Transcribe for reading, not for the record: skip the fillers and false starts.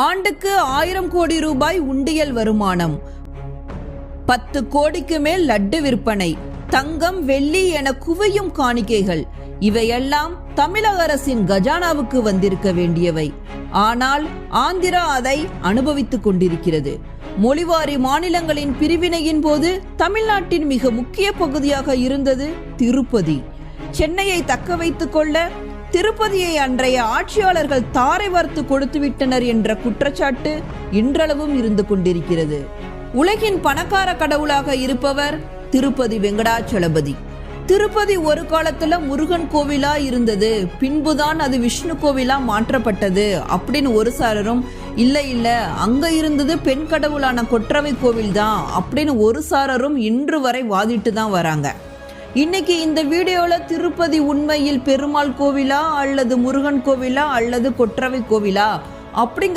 ஆண்டுக்கு 1000 கோடி ரூபாய் உண்டியல் வருமானம், 10 கோடிக்கு மேல் லட்டு விற்பனை, தங்கம் வெள்ளி என குவியும் காணிக்கைகள், இவையெல்லாம் தமிழக அரசின் கஜானாவுக்கு வந்திருக்க வேண்டியவை. ஆனால் ஆந்திரா அதை அனுபவித்துக் கொண்டிருக்கிறது. மொழிவாரி மாநிலங்களின் பிரிவினையின் போது தமிழ்நாட்டின் மிக முக்கிய பகுதியாக இருந்தது திருப்பதி. சென்னையை தக்க வைத்துக் கொள்ள திருப்பதியை அன்றைய ஆட்சியாளர்கள் தாரை வார்த்து கொடுத்து விட்டனர் என்ற குற்றச்சாட்டு இன்றளவும் இருந்து கொண்டிருக்கிறது. உலகின் பணக்கார கடவுளாக இருப்பவர் திருப்பதி வெங்கடாச்சலபதி. திருப்பதி ஒரு காலத்துல முருகன் கோவிலா இருந்தது, பின்புதான் அது விஷ்ணு கோவிலா மாற்றப்பட்டது அப்படின்னு ஒரு சாரரும், இல்ல அங்க இருந்தது பெண் கடவுளான கொற்றவை கோவில் தான் அப்படின்னு ஒரு சாரரும் இன்று வரை வாதிட்டு தான் வராங்க. இன்னைக்கு இந்த வீடியோல திருப்பதி உண்மையில் பெருமாள் கோவிலா அல்லது முருகன் கோவிலா அல்லது கொற்றவை கோவிலா அப்படிங்கிற